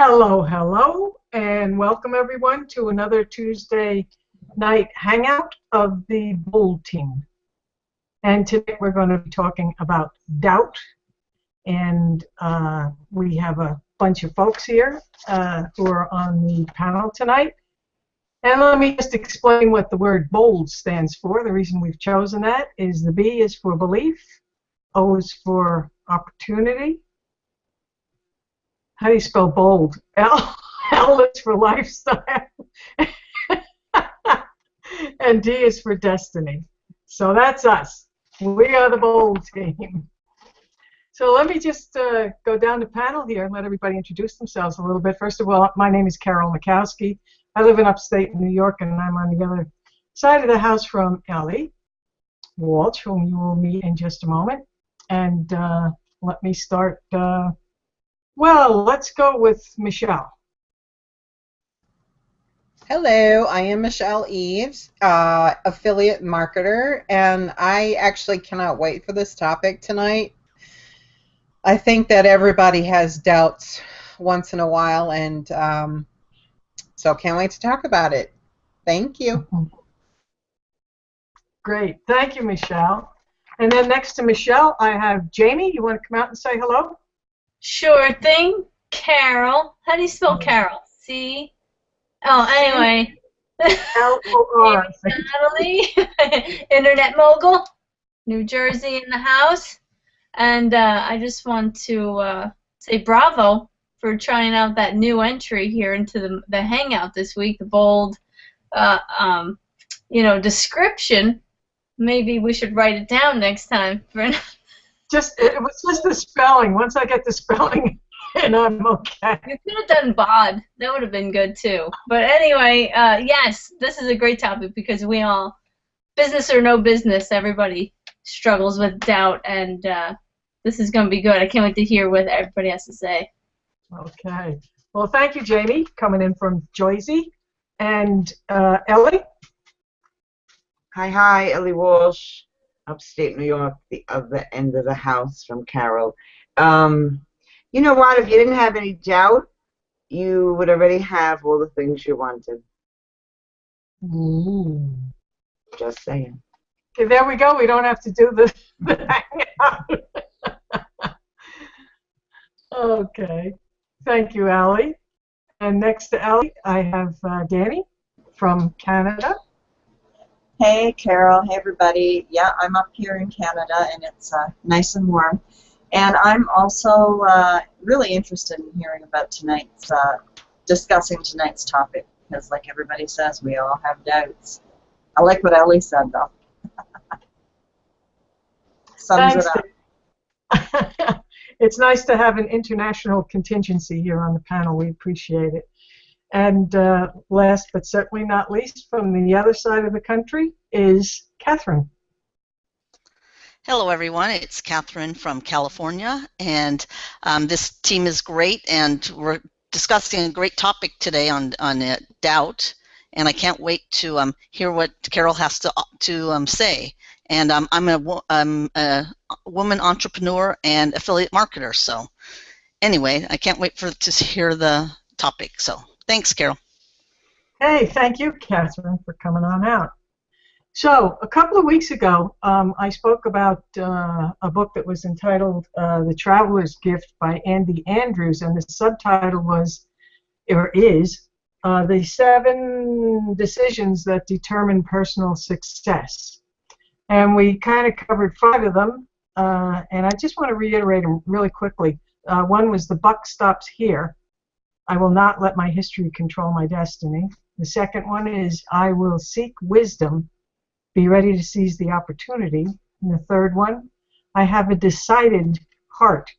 Hello, hello, and welcome everyone to another Tuesday night hangout of the Bold Team. And today we're going to be talking about doubt, and we have a bunch of folks here who are on the panel tonight. And let me just explain what the word bold stands for. The reason we've chosen that is the B is for belief, O is for opportunity. How do you spell bold? L is for lifestyle. And D is for destiny. So that's us. We are the Bold Team. So let me just go down the panel here and let everybody introduce themselves a little bit. First of all, my name is Carol Makowski. I live in upstate New York, and I'm on the other side of the house from Ellie Walsh, whom you will meet in just a moment. And let me start. Well, let's go with Michelle. Hello, I am Michelle Eves, affiliate marketer, and I actually cannot wait for this topic tonight. I think that everybody has doubts once in a while, and so can't wait to talk about it. Thank you. Great. Thank you, Michelle. And then next to Michelle, I have Jamie. You want to come out and say hello? Sure thing, Carol. How do you spell Carol? C. Oh, anyway. L-O-R. Natalie, Internet mogul, New Jersey in the house, and I just want to say bravo for trying out that new entry here into the hangout this week. The bold, description. Maybe we should write it down next time for. It was just the spelling. Once I get the spelling in, I'm okay. You could have done bod. That would have been good too. But anyway, yes, this is a great topic because we all, business or no business, everybody struggles with doubt, and this is going to be good. I can't wait to hear what everybody has to say. Okay. Well, thank you, Jamie, coming in from Jersey. And Ellie? Hi, Ellie Walsh, upstate New York, the other end of the house from Carol. You know what? If you didn't have any doubt, you would already have all the things you wanted. Ooh. Just saying. Okay, there we go. We don't have to do the hangout. Okay. Thank you, Allie. And next to Allie, I have Danny from Canada. Hey, Carol. Hey, everybody. Yeah, I'm up here in Canada, and it's nice and warm. And I'm also really interested in hearing about discussing tonight's topic, because like everybody says, we all have doubts. I like what Ellie said, though. Sums Thanks, it up. It's nice to have an international contingency here on the panel. We appreciate it. And last but certainly not least, from the other side of the country is Catherine. Hello, everyone. It's Catherine from California, and this team is great, and we're discussing a great topic today on doubt, and I can't wait to hear what Carol has to say. And I'm a woman entrepreneur and affiliate marketer, so anyway, I can't wait to hear the topic. So thanks, Carol. Hey, thank you, Catherine, for coming on out. So a couple of weeks ago, I spoke about a book that was entitled The Traveler's Gift by Andy Andrews, and the subtitle is The 7 Decisions That Determine Personal Success. And we kind of covered 5 of them, and I just want to reiterate them really quickly. One was the buck stops here. I will not let my history control my destiny. The second one is I will seek wisdom. Be ready to seize the opportunity. And the third one, I have a decided heart.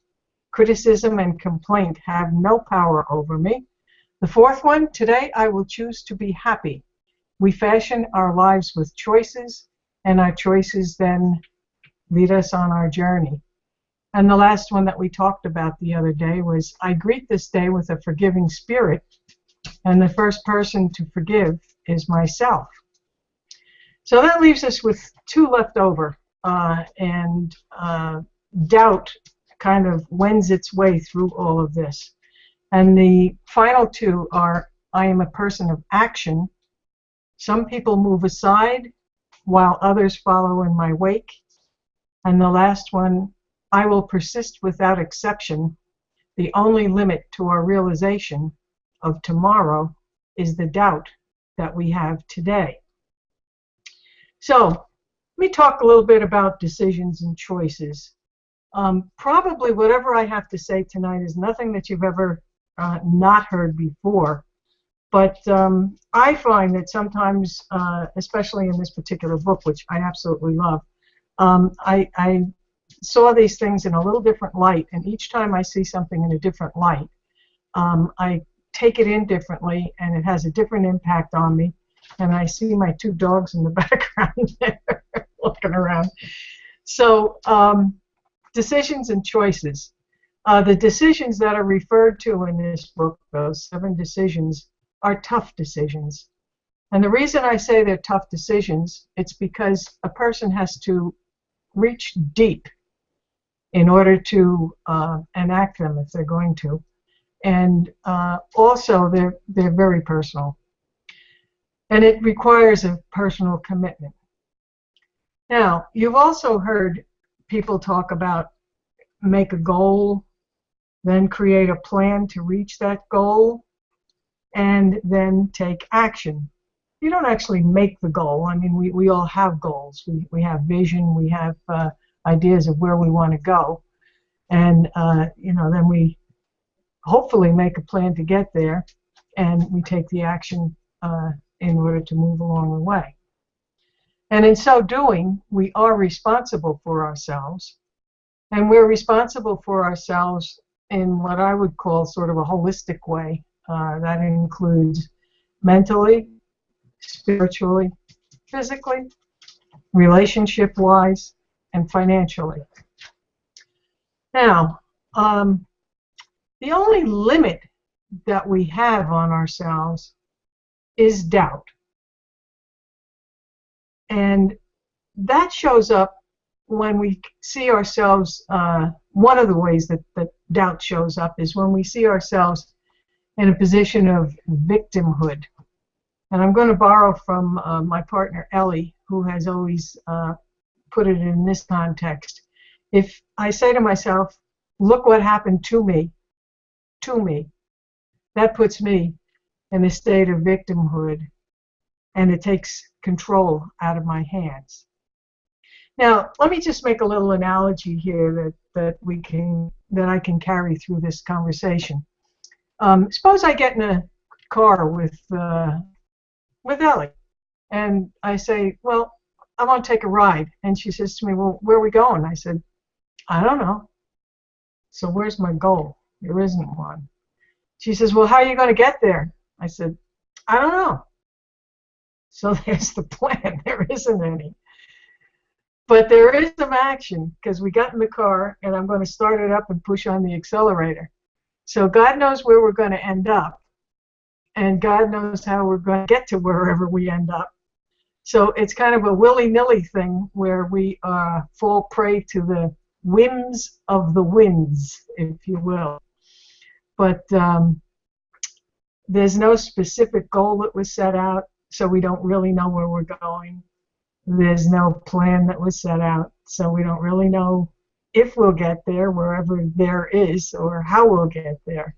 Criticism and complaint have no power over me. The fourth one, today I will choose to be happy. We fashion our lives with choices, and our choices then lead us on our journey. And the last one that we talked about the other day was I greet this day with a forgiving spirit, and the first person to forgive is myself. So that leaves us with 2 left over, and doubt kind of wends its way through all of this. And the final two are, I am a person of action. Some people move aside while others follow in my wake. And the last one, I will persist without exception. The only limit to our realization of tomorrow is the doubt that we have today. So let me talk a little bit about decisions and choices. Probably whatever I have to say tonight is nothing that you've ever not heard before. But I find that sometimes, especially in this particular book, which I absolutely love, I saw these things in a little different light, and each time I see something in a different light, I take it in differently, and it has a different impact on me. And I see my two dogs in the background there looking around. So decisions and choices. The decisions that are referred to in this book, those 7 decisions, are tough decisions. And the reason I say they're tough decisions, it's because a person has to reach deep in order to enact them if they're going to. And also they're very personal. And it requires a personal commitment. Now, you've also heard people talk about make a goal, then create a plan to reach that goal, and then take action. You don't actually make the goal. I mean, we all have goals. We have vision. We have ideas of where we want to go. And, then we hopefully make a plan to get there, and we take the action in order to move along the way. And in so doing, we are responsible for ourselves. And we're responsible for ourselves in what I would call sort of a holistic way. That includes mentally, spiritually, physically, relationship-wise, and financially. Now, the only limit that we have on ourselves is doubt. And that shows up when we see ourselves, one of the ways that doubt shows up is when we see ourselves in a position of victimhood. And I'm going to borrow from my partner Ellie, who has always put it in this context. If I say to myself, look what happened to me, that puts me in a state of victimhood, and it takes control out of my hands. Now, let me just make a little analogy here that I can carry through this conversation. Suppose I get in a car with Ellie, and I say, well, I want to take a ride. And she says to me, well, where are we going? I said, I don't know. So where's my goal? There isn't one. She says, well, how are you going to get there? I said, I don't know. So there's the plan. There isn't any. But there is some action, because we got in the car, and I'm going to start it up and push on the accelerator. So God knows where we're going to end up, and God knows how we're going to get to wherever we end up. So it's kind of a willy-nilly thing where we fall prey to the whims of the winds, if you will. But there's no specific goal that was set out, so we don't really know where we're going. There's no plan that was set out, so we don't really know if we'll get there, wherever there is, or how we'll get there.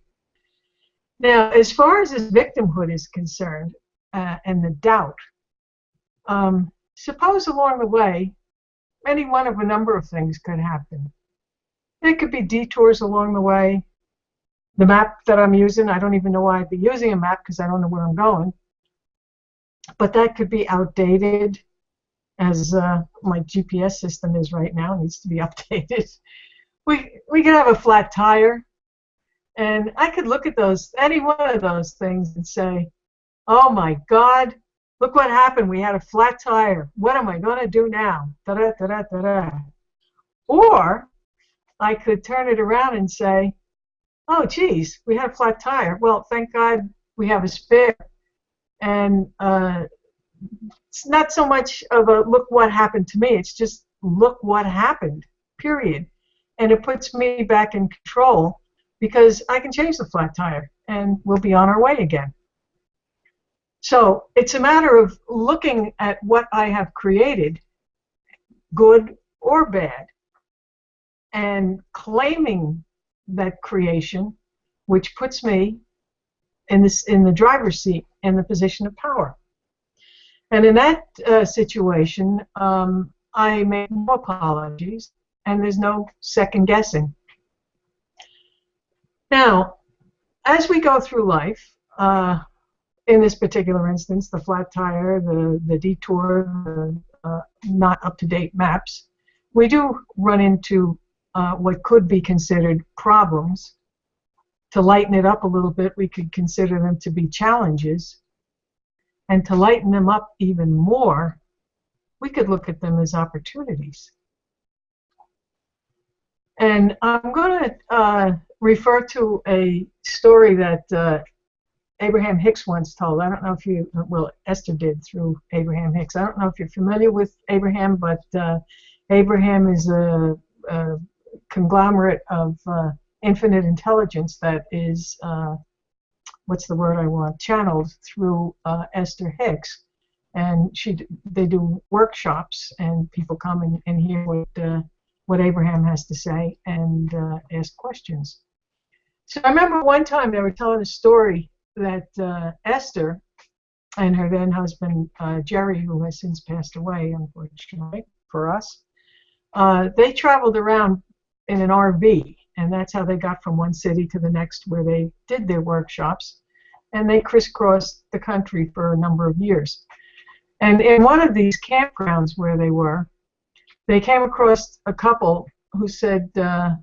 Now, as far as this victimhood is concerned, and the doubt, suppose along the way, any one of a number of things could happen. There could be detours along the way. The map that I'm using, I don't even know why I'd be using a map, because I don't know where I'm going. But that could be outdated, as my GPS system is right now. It needs to be updated. We could have a flat tire, and I could look at any one of those things and say, oh my God, look what happened. We had a flat tire. What am I going to do now? Da-da, da-da, da-da. Or I could turn it around and say, oh geez, we had a flat tire. Well, thank God we have a spare. And it's not so much of a look what happened to me, it's just look what happened, period. And it puts me back in control because I can change the flat tire and we'll be on our way again. So it's a matter of looking at what I have created, good or bad, and claiming that creation, which puts me in the driver's seat, in the position of power. And in that situation, I make no apologies, and there's no second guessing. Now, as we go through life, in this particular instance, the flat tire, the detour, the not up-to-date maps, we do run into what could be considered problems. To lighten it up a little bit, we could consider them to be challenges. And to lighten them up even more, we could look at them as opportunities. And I'm going to refer to a story that Abraham Hicks once told. I don't know if you, well, Esther did through Abraham Hicks. I don't know if you're familiar with Abraham, but Abraham is a conglomerate of infinite intelligence that is, what's the word I want, channeled through Esther Hicks. And they do workshops, and people come and hear what Abraham has to say and ask questions. So I remember one time they were telling a story that Esther and her then husband Jerry, who has since passed away, unfortunately for us, they traveled around in an RV, and that's how they got from one city to the next where they did their workshops, and they crisscrossed the country for a number of years. And in one of these campgrounds where they were, they came across a couple who said,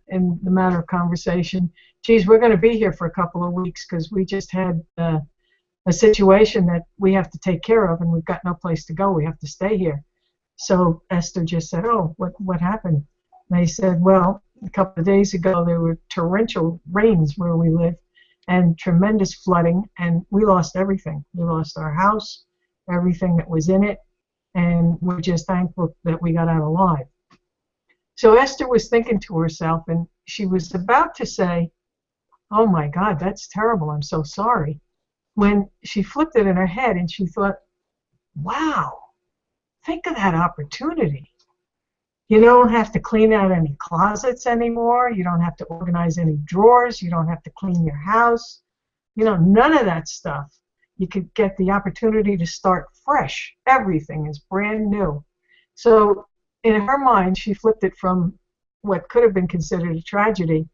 in the matter of conversation, geez, we're going to be here for a couple of weeks because we just had a situation that we have to take care of, and we've got no place to go. We have to stay here. So Esther just said, oh, what happened? And they said, well, a couple of days ago there were torrential rains where we live and tremendous flooding, and we lost everything. We lost our house, everything that was in it, and we're just thankful that we got out alive. So Esther was thinking to herself, and she was about to say, oh my God, that's terrible, I'm so sorry, when she flipped it in her head and she thought, wow, think of that opportunity. You don't have to clean out any closets anymore. You don't have to organize any drawers. You don't have to clean your house. You know, none of that stuff. You could get the opportunity to start fresh. Everything is brand new. So in her mind, she flipped it from what could have been considered a tragedy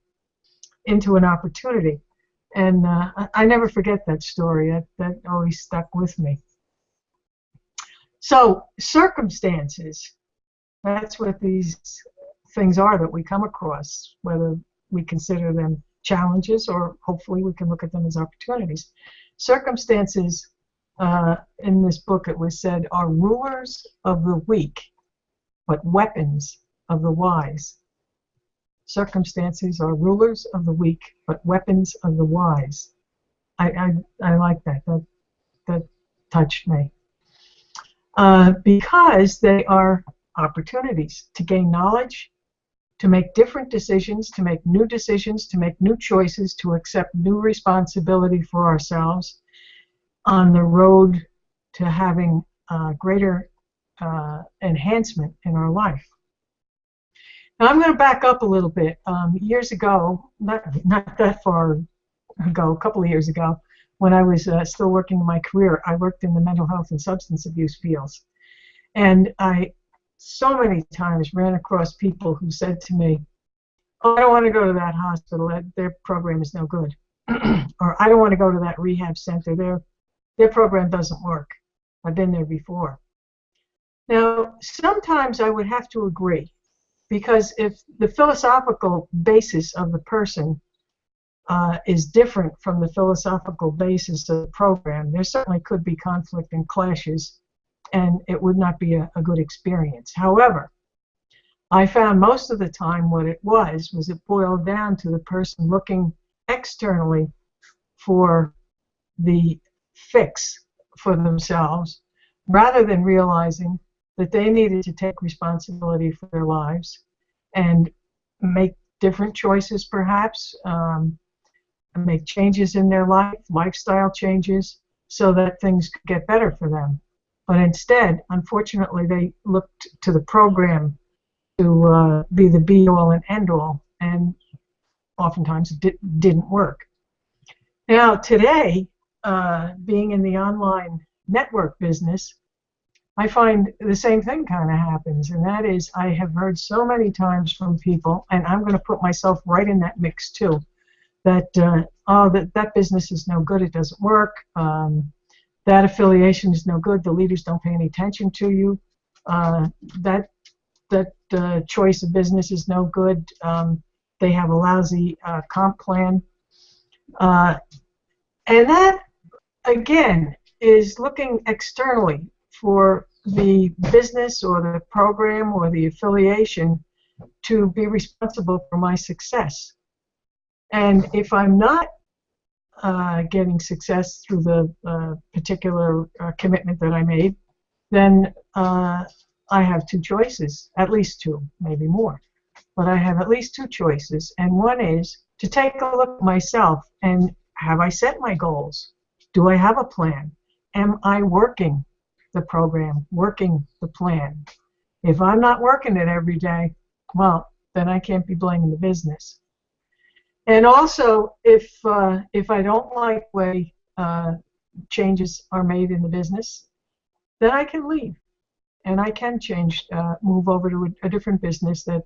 into an opportunity. And I never forget that story. That always stuck with me. So circumstances, that's what these things are that we come across, whether we consider them challenges or hopefully we can look at them as opportunities. Circumstances, in this book it was said, are rulers of the weak, but weapons of the wise. Circumstances are rulers of the weak, but weapons of the wise. I like that. That touched me. Because they are opportunities to gain knowledge, to make different decisions, to make new decisions, to make new choices, to accept new responsibility for ourselves on the road to having greater enhancement in our life. Now I'm going to back up a little bit. Years ago, not that far ago, a couple of years ago, when I was still working in my career, I worked in the mental health and substance abuse fields. And I so many times ran across people who said to me, oh, I don't want to go to that hospital, their program is no good. Or I don't want to go to that rehab center, their program doesn't work. I've been there before. Now, sometimes I would have to agree, because if the philosophical basis of the person is different from the philosophical basis of the program, there certainly could be conflict and clashes, and it would not be a good experience. However, I found most of the time what it was it boiled down to the person looking externally for the fix for themselves, rather than realizing that they needed to take responsibility for their lives and make different choices, perhaps, make changes in their life, lifestyle changes, so that things could get better for them. But instead, unfortunately, they looked to the program to be the be-all and end-all, and oftentimes it didn't work. Now, today, being in the online network business, I find the same thing kind of happens, and that is I have heard so many times from people, and I'm going to put myself right in that mix too, that, that business is no good, it doesn't work, that affiliation is no good, the leaders don't pay any attention to you, that choice of business is no good, they have a lousy comp plan. And that, again, is looking externally for the business or the program or the affiliation to be responsible for my success. And if I'm not getting success through the particular commitment that I made, then I have two choices, at least two, maybe more. But I have at least two choices, and one is to take a look at myself and have I set my goals? Do I have a plan? Am I working the program, working the plan? If I'm not working it every day, well, then I can't be blaming the business. And also, if I don't like the way changes are made in the business, then I can leave, and I can change, move over to a different business that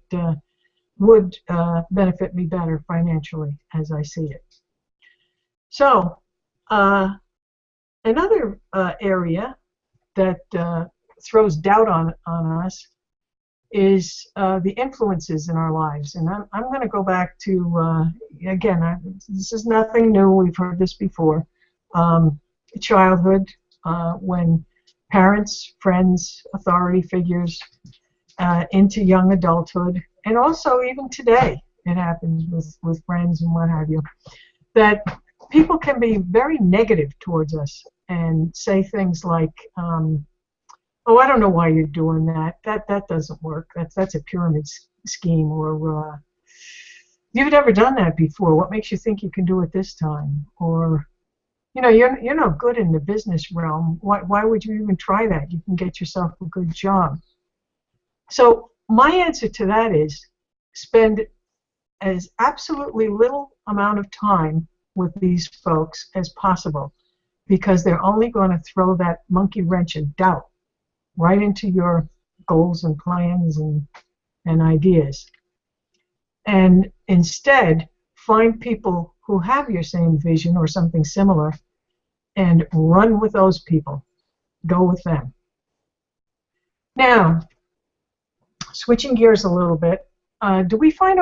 would benefit me better financially as I see it. So another area that throws doubt on us is the influences in our lives. And I'm going to go back to, again, this is nothing new, we've heard this before, childhood, when parents, friends, authority figures, into young adulthood, and also even today it happens with friends and what have you, that people can be very negative towards us and say things like, oh, I don't know why you're doing that. That doesn't work. That's a pyramid scheme. Or you've never done that before. What makes you think you can do it this time? Or, you know, you're no good in the business realm. Why would you even try that? You can get yourself a good job. So my answer to that is spend as absolutely little amount of time with these folks as possible, because they're only going to throw that monkey wrench of doubt right into your goals and plans and ideas. And instead, find people who have your same vision or something similar and run with those people. Go with them. Now, switching gears a little bit, do you find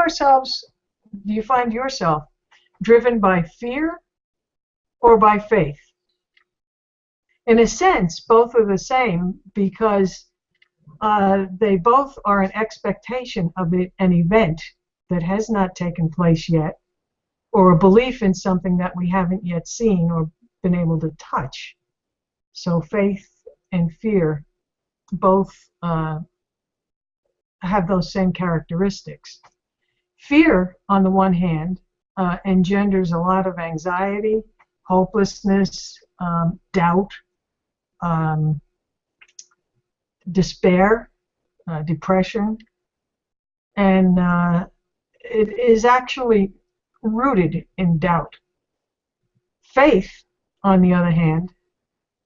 yourself driven by fear or by faith? In a sense, both are the same, because they both are an expectation of an event that has not taken place yet, or a belief in something that we haven't yet seen or been able to touch. So faith and fear both have those same characteristics. Fear, on the one hand, engenders a lot of anxiety, hopelessness, doubt, despair, depression, and it is actually rooted in doubt. Faith, on the other hand,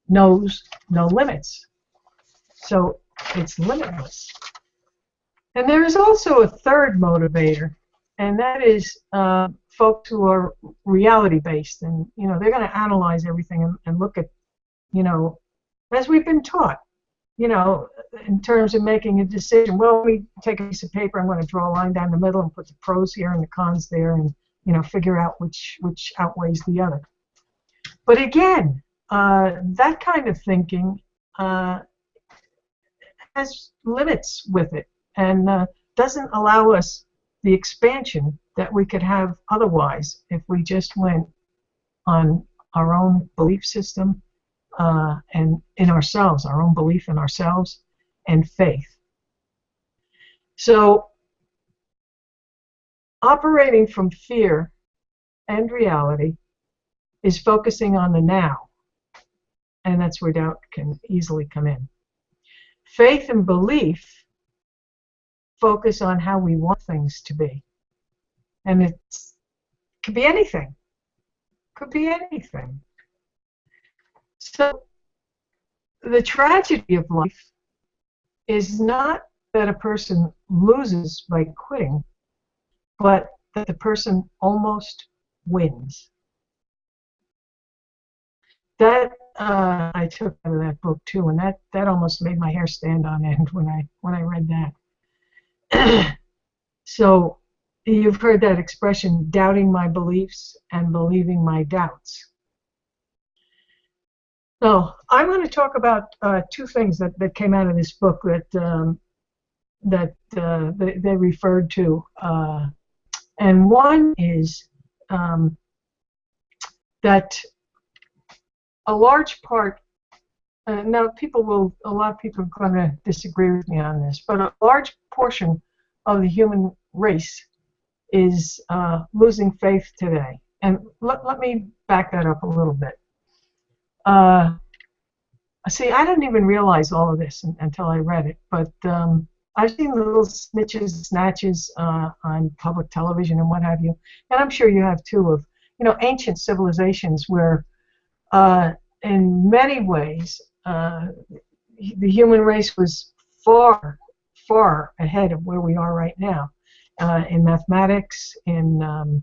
knows no limits, so it's limitless. And there is also a third motivator, and that is folks who are reality-based, and they're going to analyze everything and look at, as we've been taught, in terms of making a decision. Well, let me take a piece of paper, I'm going to draw a line down the middle and put the pros here and the cons there, and figure out which outweighs the other. But again, that kind of thinking has limits with it, and doesn't allow us the expansion that we could have otherwise if we just went on our own belief system and in ourselves, our own belief in ourselves and faith. So operating from fear and reality is focusing on the now, and that's where doubt can easily come in. Faith and belief focus on how we want things to be, and it could be anything. Could be anything. So the tragedy of life is not that a person loses by quitting, but that the person almost wins. That I took out of that book too, and that almost made my hair stand on end when I read that. So you've heard that expression, doubting my beliefs and believing my doubts. So I'm going to talk about two things that came out of this book that they referred to, and one is that a large part. Now, a lot of people are going to disagree with me on this, but a large portion of the human race is losing faith today. And let me back that up a little bit. See, I didn't even realize all of this until I read it, but I've seen the little snatches on public television and what have you, and I'm sure you have too, of ancient civilizations where in many ways the human race was far, far ahead of where we are right now in mathematics, in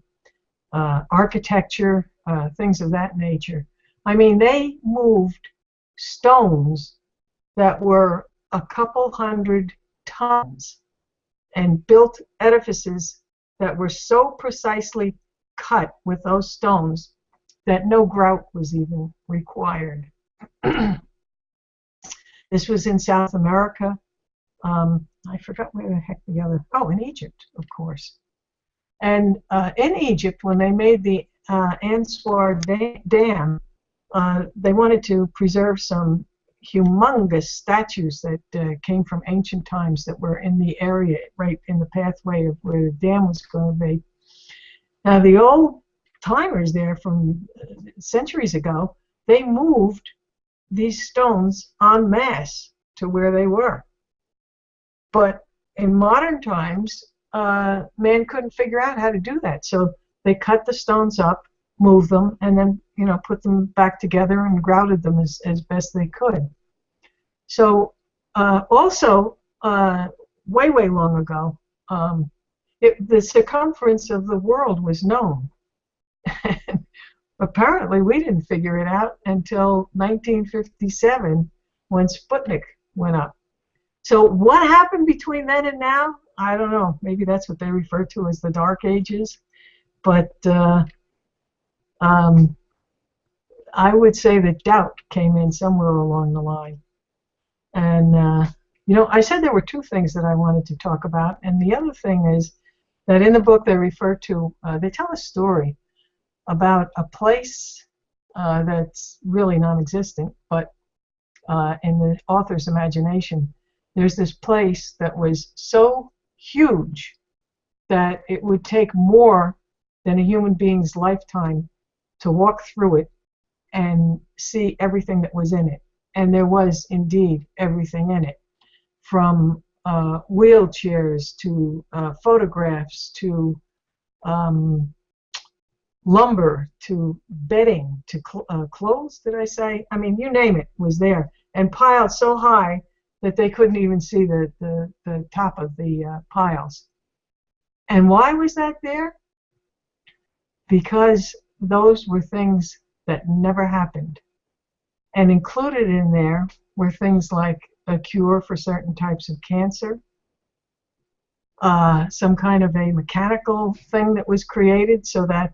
architecture, things of that nature. I mean, they moved stones that were a couple hundred tons and built edifices that were so precisely cut with those stones that no grout was even required. This was in South America. I forgot where the heck the other. Oh, in Egypt, of course. And in Egypt, when they made the Answar Dam, they wanted to preserve some humongous statues that came from ancient times that were in the area, right in the pathway of where the dam was going to be. Now, the old timers there from centuries ago, they moved these stones en masse to where they were. But in modern times, man couldn't figure out how to do that. So they cut the stones up, moved them, and then put them back together and grouted them as best they could. So also, way long ago, the circumference of the world was known. Apparently, we didn't figure it out until 1957 when Sputnik went up. So what happened between then and now? I don't know. Maybe that's what they refer to as the Dark Ages. But I would say that doubt came in somewhere along the line. And, I said there were two things that I wanted to talk about. And the other thing is that in the book they refer to, they tell a story about a place that's really non-existent, but in the author's imagination, there's this place that was so huge that it would take more than a human being's lifetime to walk through it and see everything that was in it. And there was indeed everything in it, from wheelchairs to photographs to lumber to bedding to clothes, did I say? I mean, you name it was there, and piled so high that they couldn't even see the top of the piles. And why was that there? Because those were things that never happened. And included in there were things like a cure for certain types of cancer, some kind of a mechanical thing that was created so that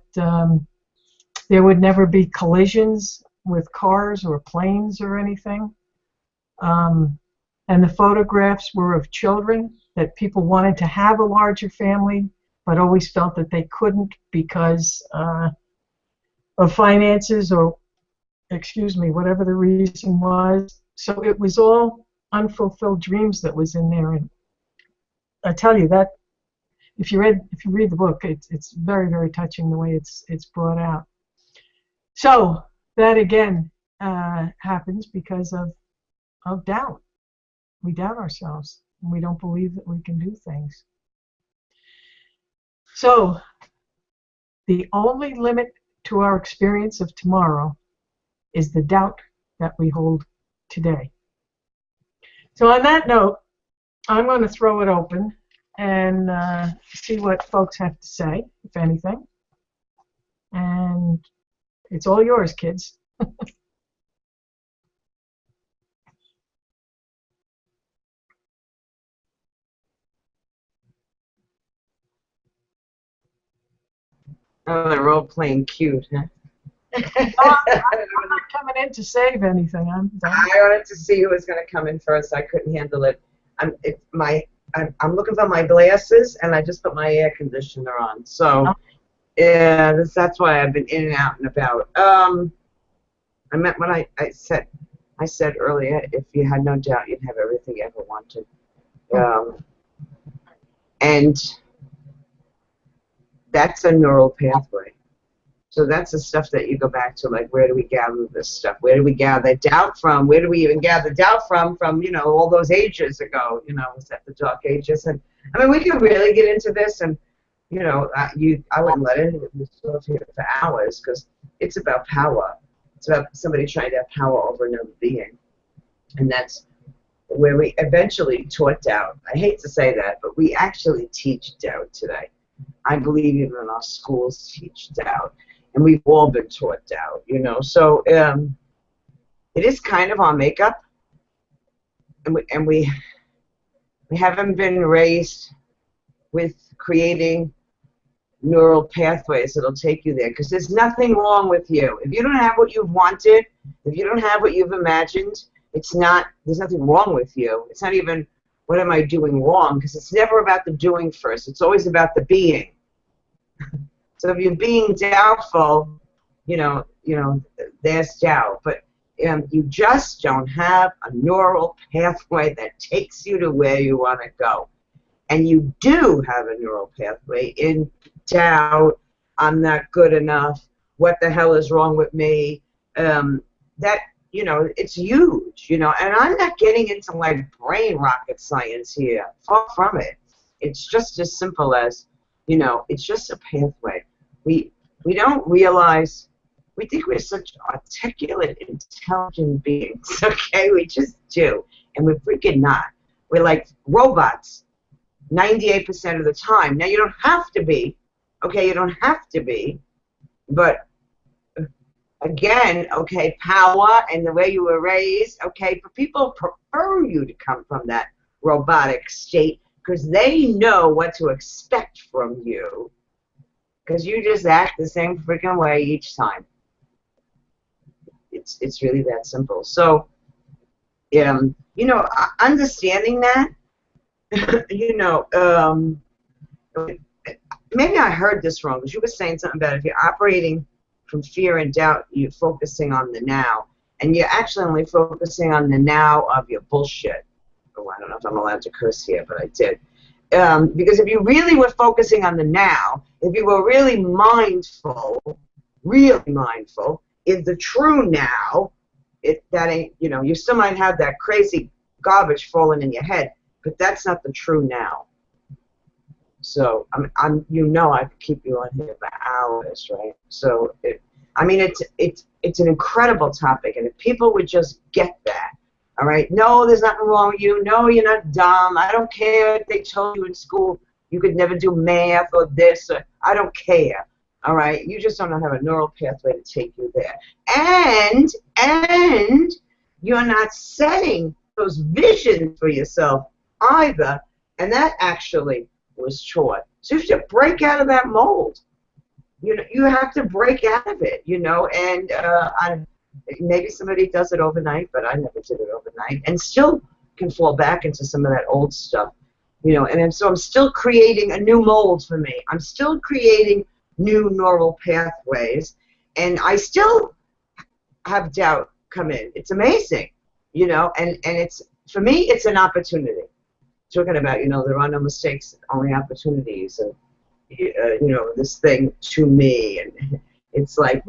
there would never be collisions with cars or planes or anything. And the photographs were of children that people wanted to have a larger family, but always felt that they couldn't because of finances or, whatever the reason was. So it was all unfulfilled dreams that was in there. And I tell you, that if you read the book, it's very, very touching the way it's brought out. So that again happens because of doubt. We doubt ourselves, and we don't believe that we can do things. So the only limit to our experience of tomorrow is the doubt that we hold today. So on that note, I'm going to throw it open and see what folks have to say, if anything. And it's all yours, kids. Oh, they're all playing cute, huh? I'm not coming in to save anything. I wanted to see who was going to come in first. I couldn't handle it. I'm looking for my glasses, and I just put my air conditioner on. So, yeah, that's why I've been in and out and about. I meant when I said earlier, if you had no doubt, you'd have everything you ever wanted. And that's a neural pathway. So that's the stuff that you go back to, like, where do we gather this stuff? Where do we gather doubt from? Where do we even gather doubt from, all those ages ago, was that the dark ages? And, I mean, we can really get into this, and, I wouldn't let it. We're still here for hours, because it's about power. It's about somebody trying to have power over another being. And that's where we eventually taught doubt. I hate to say that, but we actually teach doubt today. I believe even our schools teach doubt. And we've all been taught doubt, So it is kind of our makeup. And we haven't been raised with creating neural pathways that'll take you there. Because there's nothing wrong with you. If you don't have what you've wanted, if you don't have what you've imagined, there's nothing wrong with you. It's not even, what am I doing wrong? Because it's never about the doing first. It's always about the being. So if you're being doubtful, there's doubt. But you just don't have a neural pathway that takes you to where you want to go. And you do have a neural pathway in doubt, I'm not good enough, what the hell is wrong with me, it's huge, and I'm not getting into, like, brain rocket science here. Far from it. It's just as simple as, it's just a pathway. We don't realize, we think we're such articulate, intelligent beings, okay? We just do. And we're freaking not. We're like robots 98% of the time. Now, you don't have to be, okay? You don't have to be, but again, okay, power and the way you were raised, okay, but people prefer you to come from that robotic state because they know what to expect from you, because you just act the same freaking way each time. It's really that simple. So, understanding that, maybe I heard this wrong, because you were saying something about if you're operating from fear and doubt, you're focusing on the now, and you're actually only focusing on the now of your bullshit. Oh, I don't know if I'm allowed to curse here, but I did. Because if you really were focusing on the now, if you were really mindful, is the true now, that ain't, you still might have that crazy garbage falling in your head, but that's not the true now. So I could keep you on here for hours, right? So it's an incredible topic, and if people would just get that, all right? No, there's nothing wrong with you. No, you're not dumb. I don't care if they told you in school you could never do math or this. I don't care. All right? You just don't have a neural pathway to take you there, and you're not setting those visions for yourself either, and that actually was taught. So you have to break out of that mold. You have to break out of it, and maybe somebody does it overnight, but I never did it overnight, and still can fall back into some of that old stuff, and so I'm still creating a new mold for me. I'm still creating new neural pathways, and I still have doubt come in. It's amazing, and it's, for me, it's an opportunity talking about, there are no mistakes, only opportunities, and this thing to me, and it's like,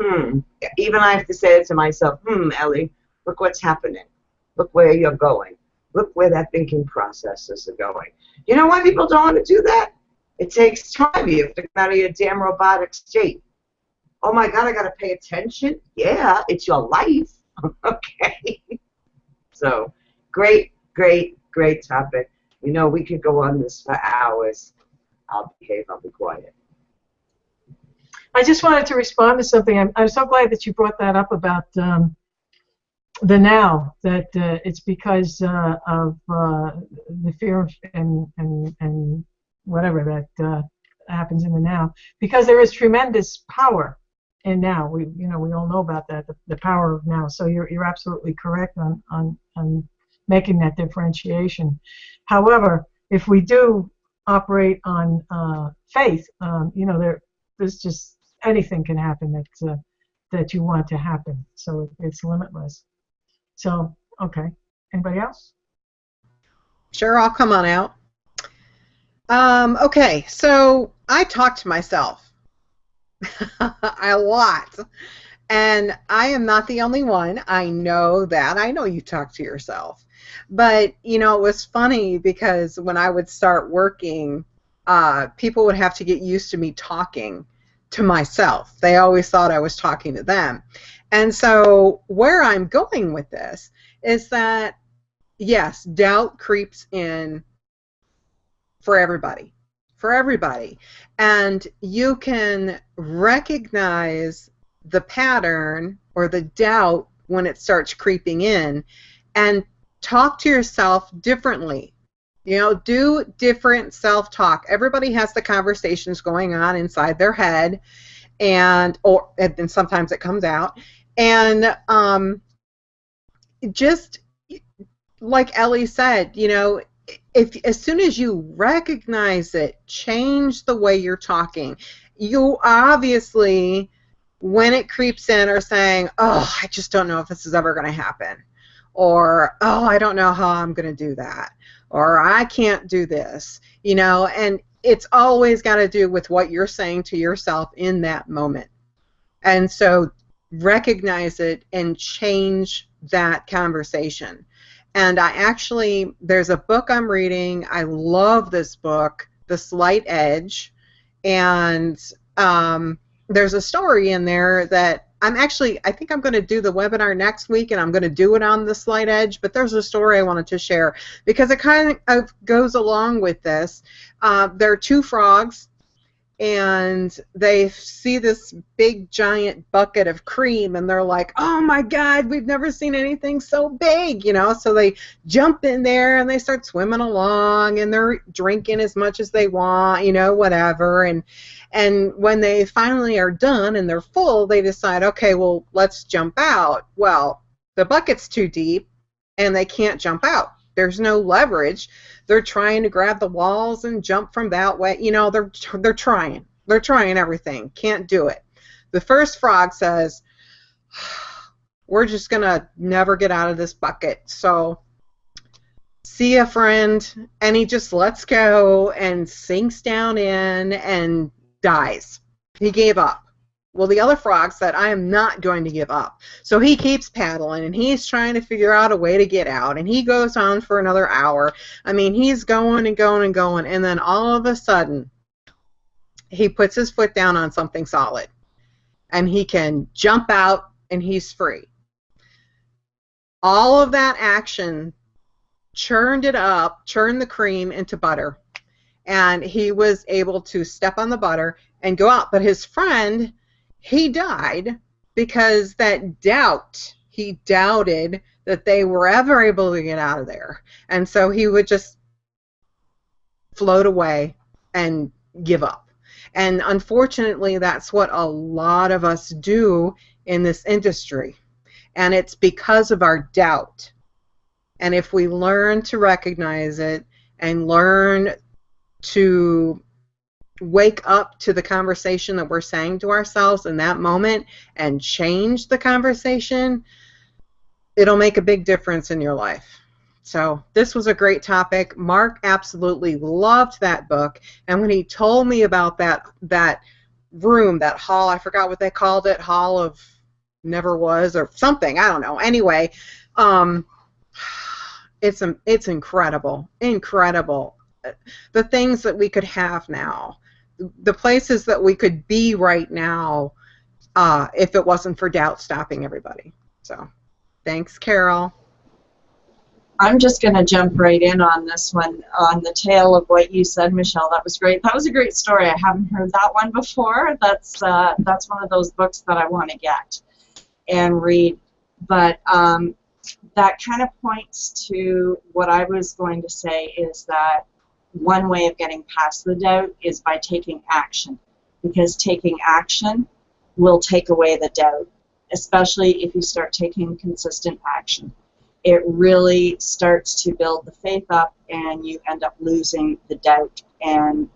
even I have to say it to myself, Ellie, look what's happening, look where you're going, look where that thinking processes are going. You know why people don't want to do that? It takes time. You have to come out of your damn robotic state. Oh my God, I got to pay attention? Yeah, it's your life. Okay. So, great topic. We could go on this for hours. I'll behave, I'll be quiet. I just wanted to respond to something. I'm so glad that you brought that up about the now, that it's because of the fear and whatever that happens in the now, because there is tremendous power in now. We all know about that, the power of now. So you're absolutely correct on making that differentiation. However, if we do operate on faith, there's just anything can happen that you want to happen. So it's limitless. So, okay. Anybody else? Sure, I'll come on out. Okay, so I talk to myself a lot, and I am not the only one. I know that. I know you talk to yourself. But, it was funny because when I would start working, people would have to get used to me talking to myself. They always thought I was talking to them. And so where I'm going with this is that, yes, doubt creeps in for everybody. And you can recognize the pattern or the doubt when it starts creeping in and talk to yourself differently. Do different self-talk. Everybody has the conversations going on inside their head, and sometimes it comes out. And just like Ellie said, if as soon as you recognize it, change the way you're talking. You obviously, when it creeps in, are saying, "Oh, I just don't know if this is ever going to happen," or "Oh, I don't know how I'm going to do that," or "I can't do this," and it's always got to do with what you're saying to yourself in that moment. And so recognize it and change that conversation. And there's a book I'm reading. I love this book, The Slight Edge, and there's a story in there that I think I'm going to do the webinar next week, and I'm going to do it on the Slight Edge, but there's a story I wanted to share because it kind of goes along with this. There are two frogs, and they see this big giant bucket of cream, and they're like, "Oh my God, we've never seen anything so big," so they jump in there and they start swimming along, and they're drinking as much as they want, whatever, and when they finally are done and they're full, they decide, okay, well, let's jump out. Well, the bucket's too deep and they can't jump out. There's no leverage. They're trying to grab the walls and jump from that way. They're trying. They're trying everything. Can't do it. The first frog says, "We're just going to never get out of this bucket. So see ya, friend." And he just lets go and sinks down in and dies. He gave up. Well, the other frog said, "I am not going to give up." So he keeps paddling, and he's trying to figure out a way to get out, and he goes on for another hour. He's going and going and going, and then all of a sudden, he puts his foot down on something solid, and he can jump out, and he's free. All of that action churned the cream into butter, and he was able to step on the butter and go out. But his friend, he died because he doubted that they were ever able to get out of there. And so he would just float away and give up. And unfortunately, that's what a lot of us do in this industry. And it's because of our doubt. And if we learn to recognize it and learn to wake up to the conversation that we're saying to ourselves in that moment and change the conversation, it'll make a big difference in your life. So this was a great topic. Mark absolutely loved that book, and when he told me about that room, that hall, I forgot what they called it, Hall of Never Was or something, I don't know. Anyway, it's incredible, incredible. The things that we could have now, the places that we could be right now, if it wasn't for doubt stopping everybody. So, thanks, Carol. I'm just going to jump right in on this one, on the tail of what you said, Michelle. That was great. That was a great story. I haven't heard that one before. That's one of those books that I want to get and read. But that kind of points to what I was going to say, is that one way of getting past the doubt is by taking action, because taking action will take away the doubt, especially if you start taking consistent action. It really starts to build the faith up, and you end up losing the doubt, and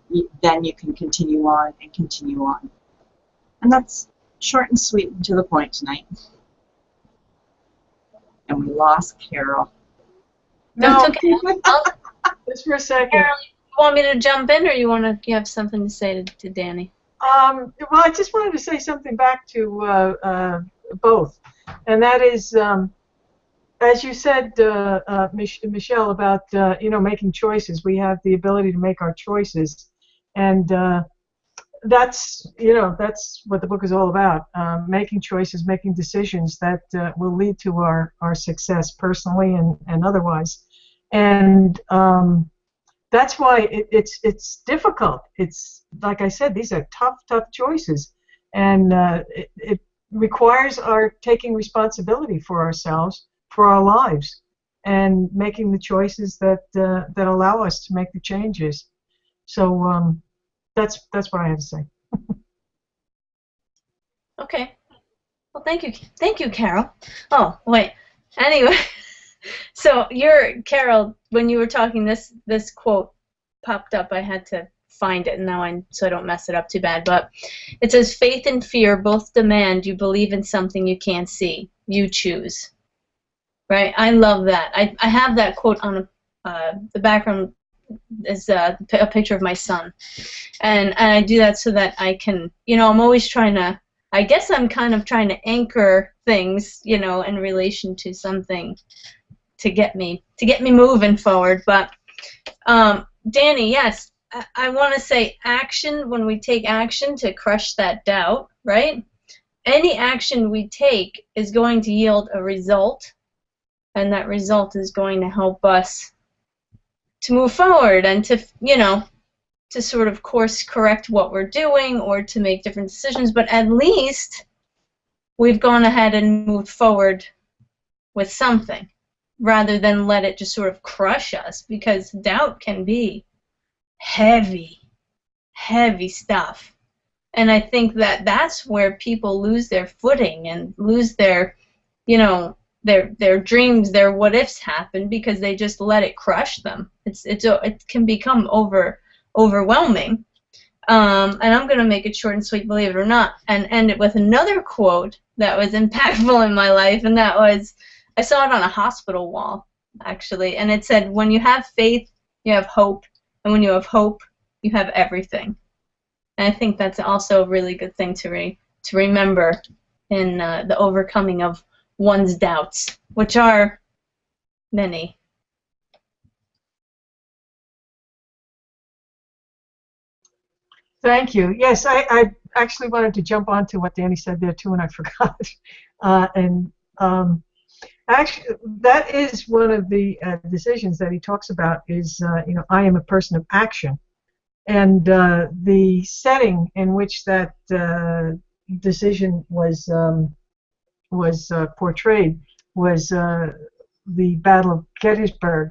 then you can continue on and continue on. And that's short and sweet and to the point tonight. And we lost Carol. No, it's okay. Just for a second. Carol, you want me to jump in, or you have something to say to Danny? Well, I just wanted to say something back to both, and that is, as you said, Michelle, about making choices. We have the ability to make our choices, and that's what the book is all about. Making choices, making decisions that will lead to our success personally and otherwise, and that's why it's difficult. It's like I said, these are tough choices, and it requires our taking responsibility for ourselves, for our lives, and making the choices that allow us to make the changes. So that's what I have to say. Okay. Well, thank you, Carol. Oh, wait. Anyway, so Carol, when you were talking, this quote popped up. I had to find it now, so I don't mess it up too bad. But it says, "Faith and fear both demand you believe in something you can't see. You choose." Right? I love that. I have that quote on the background is a picture of my son, and I do that so that I can, I'm always trying to. I guess I'm kind of trying to anchor things, in relation to something to get me moving forward. But Danny, yes, I want to say action. When we take action to crush that doubt, right? Any action we take is going to yield a result, and that result is going to help us to move forward and to, to sort of course correct what we're doing or to make different decisions. But at least we've gone ahead and moved forward with something, rather than let it just sort of crush us, because doubt can be heavy stuff. And I think that that's where people lose their footing and lose their, their dreams, their what ifs happen, because they just let it crush them. It can become overwhelming. And I'm going to make it short and sweet, believe it or not, and end it with another quote that was impactful in my life, and that was, I saw it on a hospital wall, actually, and it said, "When you have faith, you have hope, and when you have hope, you have everything." And I think that's also a really good thing to remember in the overcoming of one's doubts, which are many. Thank you. Yes, I actually wanted to jump onto what Danny said there too, and I forgot. Actually, that is one of the decisions that he talks about. Is I am a person of action, and the setting in which that decision was portrayed was the Battle of Gettysburg,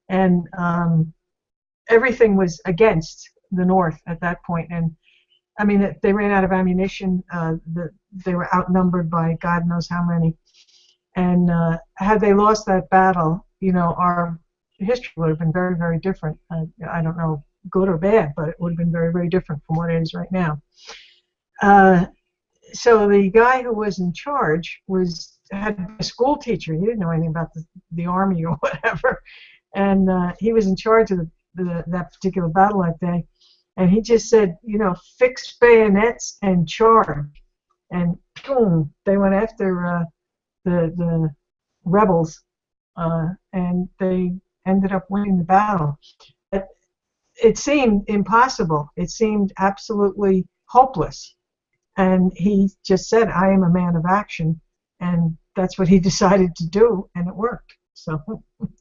and everything was against the North at that point, and I mean they ran out of ammunition. They were outnumbered by God knows how many, and had they lost that battle, our history would have been very, very different. I don't know, good or bad, but it would have been very, very different from what it is right now. so the guy who was in charge had a school teacher. He didn't know anything about the army or whatever, and he was in charge of that particular battle that day. And he just said, fix bayonets and charge. And boom, they went after the rebels, and they ended up winning the battle. But it seemed impossible. It seemed absolutely hopeless. And he just said, I am a man of action. And that's what he decided to do, and it worked. So,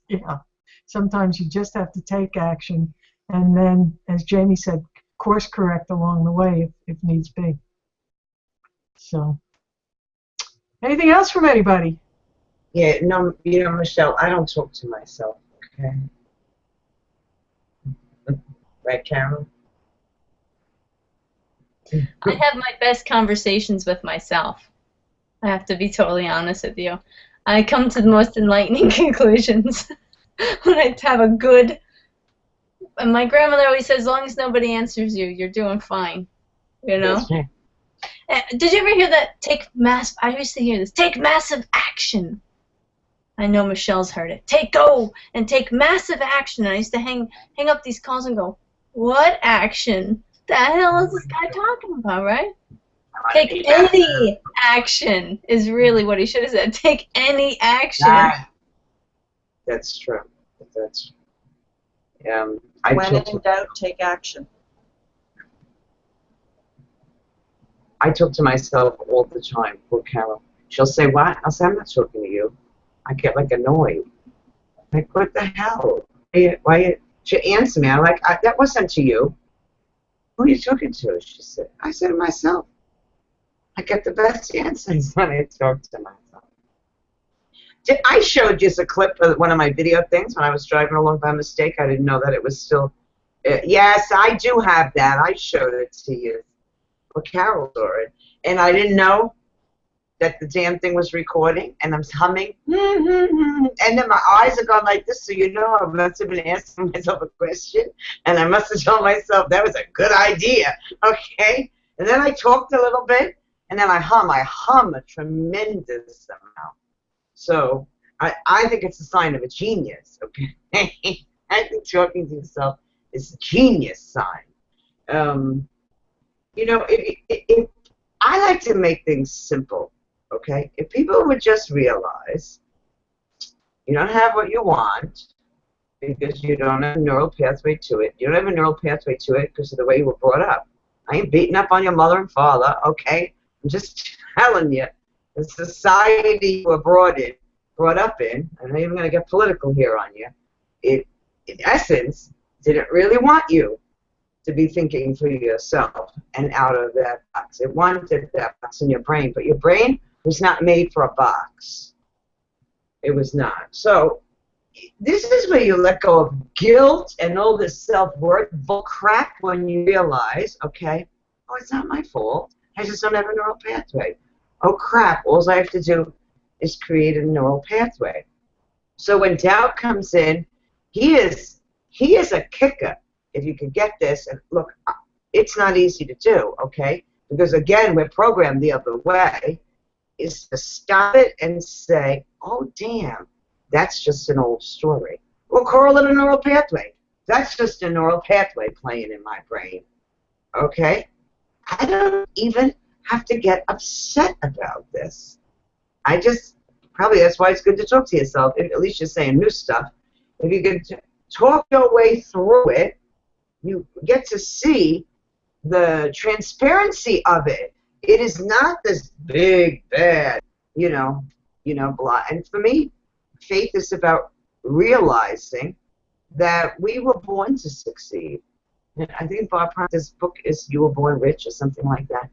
yeah, sometimes you just have to take action. And then, as Jamie said, course correct along the way if needs be. So, anything else from anybody? Yeah, no, Michelle, I don't talk to myself, okay? Right, Carol? I have my best conversations with myself. I have to be totally honest with you. I come to the most enlightening conclusions when I have a good. And my grandmother always says, as long as nobody answers you, you're doing fine. Yes, ma'am. Did you ever hear that? I used to hear this. Take massive action. I know Michelle's heard it. Go and take massive action. And I used to hang up these calls and go, what action? The hell is this guy talking about, right? Take any action is really what he should have said. Take any action. That's true. That's When in doubt, take action. I talk to myself all the time. Poor Carol. She'll say, what? I'll say, I'm not talking to you. I get like annoyed. Like, what the hell? Why? She answered me. I'm like, that wasn't to you. Who are you talking to? She said, I said to myself. I get the best answers when I talk to myself. I showed you a clip of one of my video things when I was driving along by mistake. I didn't know that it was still. Yes, I do have that. I showed it to you. Well, Carol saw it. And I didn't know that the damn thing was recording. And I'm humming. And then my eyes are going like this. So, I must have been asking myself a question. And I must have told myself that was a good idea. Okay? And then I talked a little bit. And then I hum a tremendous amount. So I think it's a sign of a genius, okay? I think talking to yourself is a genius sign. If I like to make things simple, okay? If people would just realize you don't have what you want because you don't have a neural pathway to it. You don't have a neural pathway to it because of the way you were brought up. I ain't beating up on your mother and father, okay? I'm just telling you, the society you were brought up in, I'm not even going to get political here on you, it, in essence, didn't really want you to be thinking for yourself and out of that box. It wanted that box in your brain, but your brain was not made for a box. It was not. So this is where you let go of guilt and all this self-worth bull crap when you realize, okay, oh, it's not my fault. I just don't have a neural pathway. Oh, crap. All I have to do is create a neural pathway. So when doubt comes in, he is a kicker. If you could get this, and look, it's not easy to do, okay? Because, again, we're programmed the other way, is to stop it and say, oh, damn, that's just an old story. We'll call it a neural pathway. That's just a neural pathway playing in my brain, okay? I don't even have to get upset about this. Probably that's why it's good to talk to yourself. At least you're saying new stuff. If you can talk your way through it, you get to see the transparency of it. It is not this big, bad, blah. And for me, faith is about realizing that we were born to succeed. And I think Bob Proctor's book is You Were Born Rich or something like that.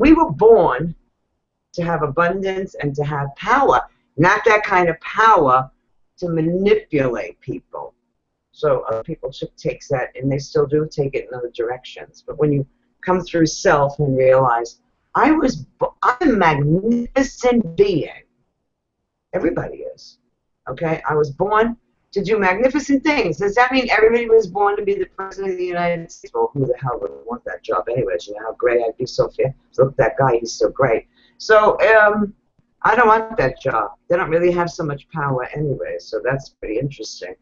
We were born to have abundance and to have power, not that kind of power to manipulate people. So other people take that, and they still do take it in other directions. But when you come through self and realize, I'm a magnificent being. Everybody is. Okay? I was born to do magnificent things. Does that mean everybody was born to be the president of the United States? Well, who the hell would want that job anyways? You know how great I'd be so fair. Look, that guy, he's so great. So I don't want that job. They don't really have so much power anyway, so that's pretty interesting.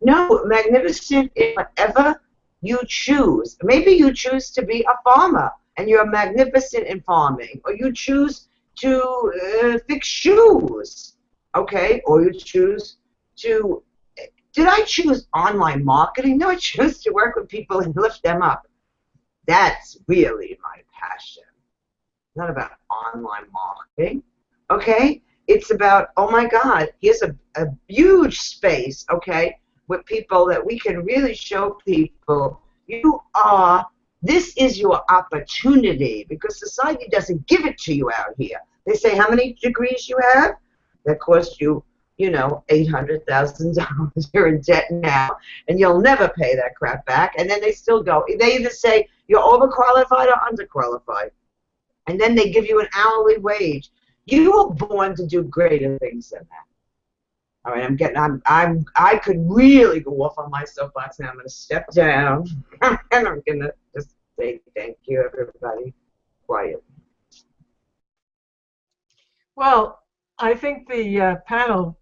No, magnificent is whatever you choose. Maybe you choose to be a farmer, and you're magnificent in farming, or you choose to fix shoes, okay? Or you choose to, did I choose online marketing? No, I choose to work with people and lift them up. That's really my passion. Not about online marketing, okay? It's about, oh my God, here's a huge space, okay, with people that we can really show people this is your opportunity, because society doesn't give it to you out here. They say, how many degrees you have? That cost you, you know, $800,000. You're in debt now, and you'll never pay that crap back. And then they still go. They either say you're overqualified or underqualified, and then they give you an hourly wage. You were born to do greater things than that. All right, I could really go off on my soapbox now. I'm going to step down, and I'm going to just say thank you, everybody. Quiet. Well, I think the panel,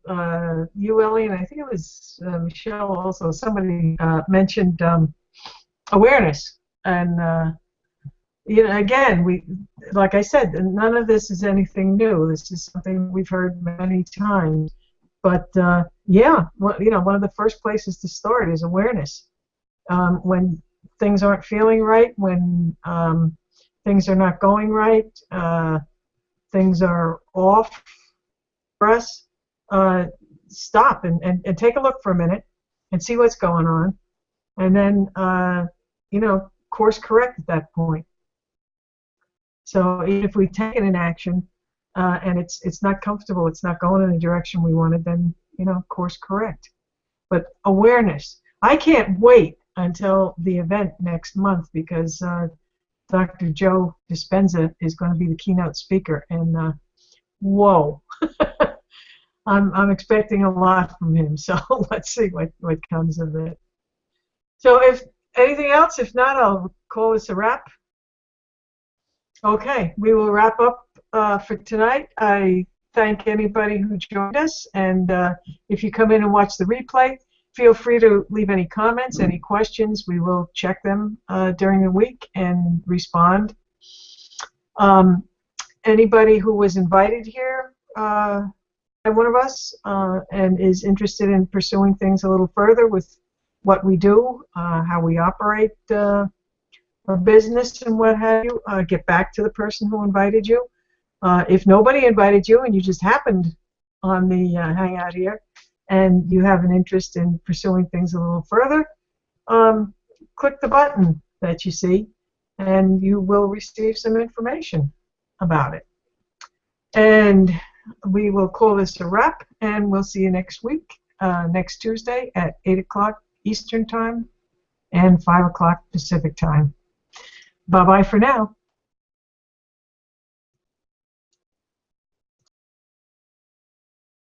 you, Ellie, and I think it was Michelle also, somebody mentioned awareness. And, you know, again, like I said, none of this is anything new. This is something we've heard many times. But, yeah, you know, one of the first places to start is awareness. When things aren't feeling right, when things are not going right, things are off for us, stop and take a look for a minute and see what's going on, and then you know, course correct at that point. So even if we take an action and it's not comfortable, it's not going in the direction we wanted, then, you know, course correct. But awareness. I can't wait until the event next month, because Dr. Joe Dispenza is going to be the keynote speaker, and whoa, I'm expecting a lot from him. So let's see what comes of it. So if anything else, if not, I'll call this a wrap. Okay, we will wrap up for tonight. I thank anybody who joined us, and if you come in and watch the replay, feel free to leave any comments, any questions. We will check them during the week and respond. Anybody who was invited here by one of us and is interested in pursuing things a little further with what we do, how we operate our business and what have you, get back to the person who invited you. If nobody invited you and you just happened on the hangout here and you have an interest in pursuing things a little further, click the button that you see and you will receive some information about it. And we will call this a wrap, and we'll see you next week, next Tuesday at 8 o'clock Eastern Time and 5 o'clock Pacific Time. Bye-bye for now.